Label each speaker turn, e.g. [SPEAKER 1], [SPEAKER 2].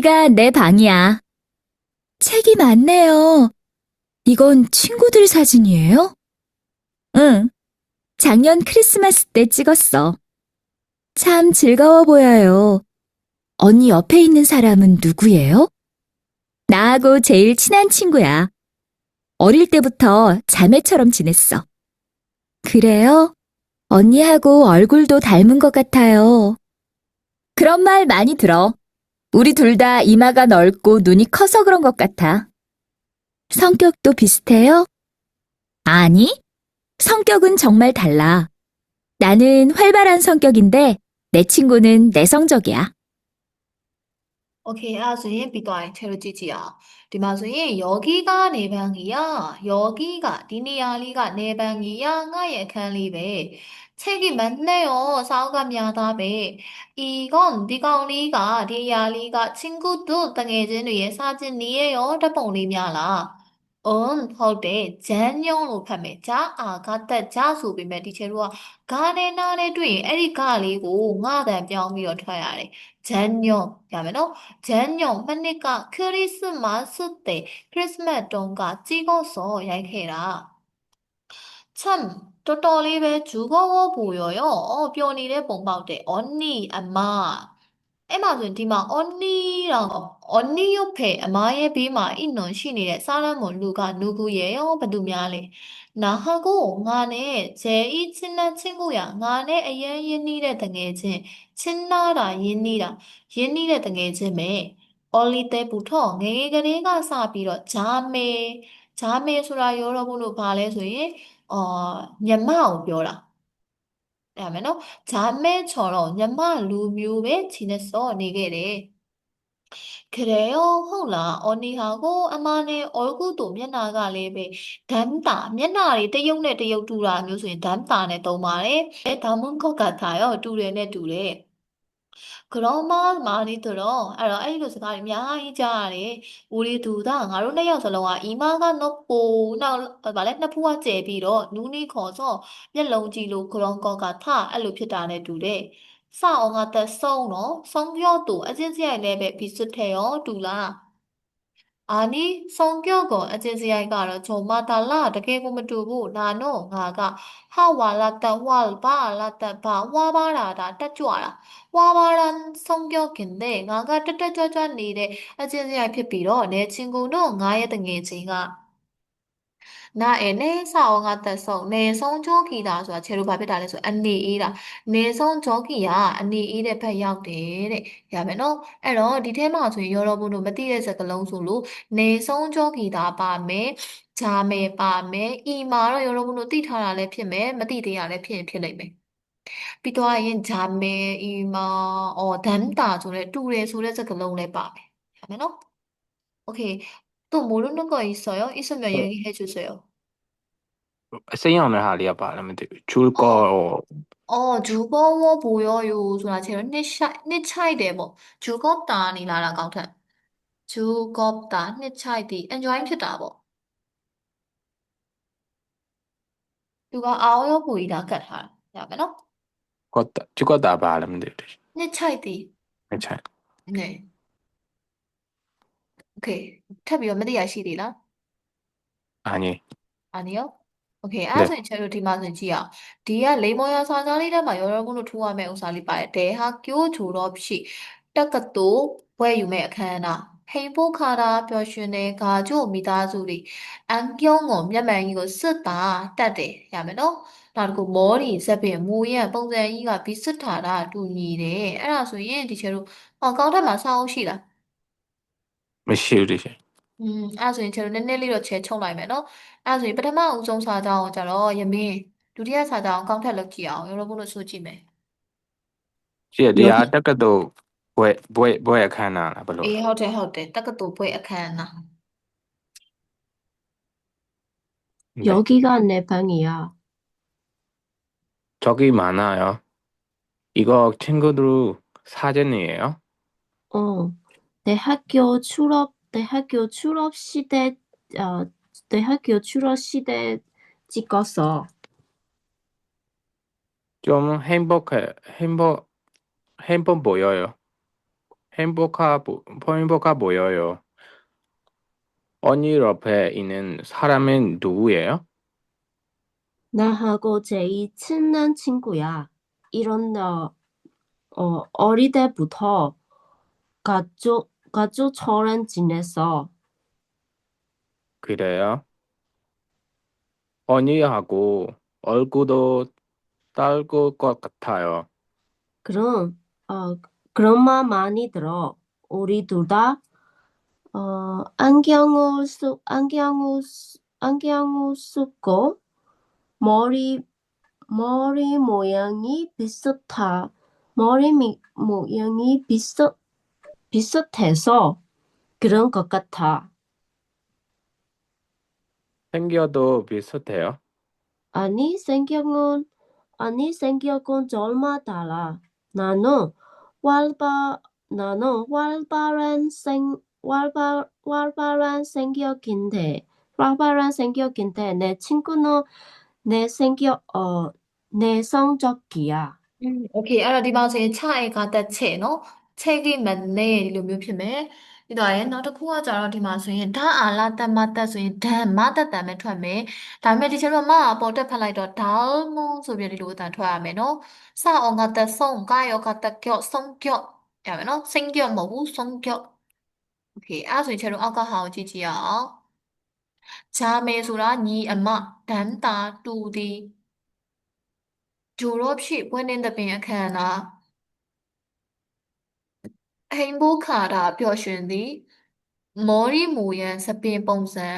[SPEAKER 1] 여기가 내 방이야. 책이 많네요. 이건 친구들 사진이에요? 응, 작년 크리스마스 때 찍었어. 참 즐거워 보여요. 언니 옆에 있는 사람은 누구예요? 나하고 제일 친한 친구야. 어릴 때부터 자매처럼 지냈어. 그래요? 언니하고 얼굴도 닮은 것 같아요. 그런 말 많이 들어. 우리 둘 다 이마가 넓고 눈이 커서 그런 것 같아. 성격도 비슷해요? 아니, 성격은 정말 달라. 나는 활발한 성격인데 내 친구는 내성적이야.
[SPEAKER 2] โอเคအဲ့ဒါဆိုရင်ပြီးသွားရင်ထဲလို့ကြည့်ကြည့်အောင်ဒီမှာဆိုရင်ယောဂီကနေပန်းကြီးယောဂီကဒီနေရာလေးကနေပန်းကြီးငါရဲ့အခန်းလေးပဲ책이 많네요စာအုပ်ကများသားပဲ이건ဒီကောင်လေးကဒီအရာလေးက친구도တငယ်ချင်းတွေရဲ့စာချင်းဓာတ်ပုံလေးများလားဟုတ်တယ်ဂျန်ညုံလို့ဖတ်မယ်ဂျာအာဂတ်တက်ဂျာဆိုပေမဲ့ဒီချေတို့ကဂါနဲ့နာနဲ့တွေ့ရင်အဲ့ဒီဂါလေးကိုငါတန်ပြောင်းပြီးတော့ထွက်ရတယ်ဂျန်ညုံရမယ်နော် 제년 맨니까 크리스마스 때 크리스마스 동가 찍어서 얇게라. 참 또또리베 즐거워 보여요. 변이래 본바우대 언니 엄마. 에마는 디마 언니랑 언니 옆에 엄마의 비마 있는 신이래 사람은 누구예요? 바두냐래. 나하고 나네 제일 친한 친구야. 나네 아예 옛일에 등해진 친나라 옛니라 옛일에 등해진매 어릴 때부터 내게가 사비로 자매 소라 여러분을 발해서의 년마오 벼라. 그러면 자매처럼 년마 루뮤에 지냈어 니게래. 그래요? होला 언니하고 아마네 얼굴도မျက်နှာကလည်းပဲ 닮다မျက်နှာတွေတရုပ်နဲ့တရုပ်တူတာမျိုးဆိုရင် 닮다နဲ့သုံးပါတယ်닮은 것 같아요တူတယ်နဲ့တူတယ် 그런 말 많이 들어. 알아, 아이고, 스가리, 야, 이자리. 우리 둘 다, 가로 내여서롱아, 이마가 높고, 말해, 나 부하 제비로, 눈이 커서, 멜롱지로 그런 거 같아. 알로 피다네, 둘에. 싸옹아, 때 쏘노, 성격도 아진시아의 랩에 비슷해요, 둘라. 아니, 성격은 아진시아이가 정말 달라. 되게고 두고 나노, 나가, 하와라따, 와바라따, 와바라다, 따쭈아라. 와바란 성격인데, 나가 따따짜짜 니래 아진시아이 피비로, 내 친구는 나의 등이지가. 나에네 사오가 따서 내성 저기다ဆိုတာ 제로 밥에다လဲဆိုအနေအေးတာနေဆုံးဂျောကီကနေအေးတဲ့ဘက်ရောက်တယ်တဲ့ရမယ်နော်အဲ့တော့ဒီထဲမှာဆိုရင်ရောဘုံတို့မသိတဲ့စကားလုံးဆိုလို့နေဆုံးဂျောကီတာပါမယ်ဂျာမယ်ပါမယ်ဤမှာတော့ရောဘုံတို့သိထားတာလည်းဖြစ်မယ်မသိသေးတာလည်းဖြစ်လိမ့်မယ်ပြီးတော့ရင်ဂျာမယ်ဤမှာဒမ်တာဆိုတဲ့တူတယ်ဆိုတဲ့စကားလုံးလည်းပါမယ်ရမယ်နော်โอเค또 모르는 거 있어요? 있으면 얘기해 주세요.
[SPEAKER 3] 세영 하리야 바라면데 줄
[SPEAKER 2] 어,
[SPEAKER 3] 거
[SPEAKER 2] 즐거워 보여요.ဆိုတာ 제가နှစ်ချိုက်တယ်ပေါ့즐겁다နေလားကောက်ထက်즐겁다နှစ်ချိုက်သည် enjoy ဖြစ်တာပေါ့သူကအားရောပူကြီးတာကတ်ထားတာရမယ်နော်
[SPEAKER 3] 걷다 죽었다 바라면데
[SPEAKER 2] နှစ်ချိုက်သည်
[SPEAKER 3] 괜찮아.
[SPEAKER 2] 네 오케이 ထပ်ပြီးတော့မသိရရှိသေးလား
[SPEAKER 3] 아니
[SPEAKER 2] 아니요? 오케이.
[SPEAKER 3] 네
[SPEAKER 2] 알았어요. 제로 디마슨지야. 디야 레모야 사자리라마 여러분을 도와매 우사리 바에 대학교 졸업 시 딱것도 보여주매အခမ်းအနာ 행복하다 표현의 가족 미다수리 안경은 몇명이고 쓰다 따대 야매너 나르고 머리 세배 모양ပုံစံကြီးက 비슷하다တူညီတယ် အဲ့ဒါဆိုရင် ဒီ제로ကောင်းထက်မှာ 사오시라
[SPEAKER 3] 메시우리시
[SPEAKER 2] အဲ့ဒါဆိုရင်ကျွန်တော်နည်းနည်းလေးတော့ချဲချုပ်လိုက်မယ်နော်အဲ့ဒါဆိုရင်ပထမအဦးဆုံးစာကြောင်းကိုကျတော့ယမင်းဒုတိယစာကြောင်းကောက်ထပ်လုပ်ကြည့်အောင်ရောဘုလို့ဆိုကြည့်မယ်
[SPEAKER 3] 지야 딱도 뭐에 칸나 별로
[SPEAKER 2] အေးဟုတ်တယ်တက္ကသိုလ်ဘွဲ့အခမ်းအနား
[SPEAKER 3] 네
[SPEAKER 4] 여기가 내 방이야.
[SPEAKER 3] 저기 많아요. 이거 친구들 사진이에요?
[SPEAKER 4] 어, 대학교 졸업 시대, 대학교 졸업 시대 찍었어.
[SPEAKER 3] 좀 행복해 행복 보여요. 행복해 보여요. 언니 옆에 있는 사람은 누구예요?
[SPEAKER 4] 나하고 제일 친한 친구야. 어릴 때부터 가족처럼 지냈어.
[SPEAKER 3] 그래요? 언니하고 얼굴도 닮을 것 같아요.
[SPEAKER 4] 그럼, 그런 말 많이 들어. 우리 둘 다, 안경을 쓰고, 머리 모양이 모양이 비슷해서 그런 것 같아.
[SPEAKER 3] 생겨도 비슷해요.
[SPEAKER 4] 아니, 생격은 정말 달라. 나는 나는 활발한 생격인데, 내 친구는 내 성적이야.
[SPEAKER 2] Okay အဲ့တော့ဒီမှာဆိုရင်ချဧကတက်ချက်နော်ချက်ကိမနဲ့ဒီလိုမျိုးဖြစ်မယ်ပြီးတော့ရဲ့နောက်တစ်ခုကကြတော့ဒီမှာဆိုရင်ဓာအာလာတက်မတက်ဆိုရင်ဓမ္မတက်တန်ပဲထွက်မယ်ဒါပေမဲ့ဒီချက်တော့မအပေါ်တက်ဖတ်လိုက်တော့ဒေါင်းမုံဆိုပြီးဒီလိုအတန်ထွက်ရမယ်နော်စအောင်ကတက်ဆုံးကာယောကတက်ကြော့ဆုံးကြော့ရမယ်နော်စိမ့်ကြော့မဟုတ်ဘူးဆုံးကြော့ Okay အဲ့ဒါဆိုရင်ချက်တော့အောက်ကဟာကိုကြည့်ကြည့်ရအောင်ဂျာမေဆိုတာညီအမဒန်းတာတူသည်ဂျိုရော့ဖြစ်ပွဲနေတဲ့ပင်အခမ်းအနား ဟိန်ဘိုးခါတာပျော်ရွှင်သည်မော်ရီမူရန်စပင်ပုံစံ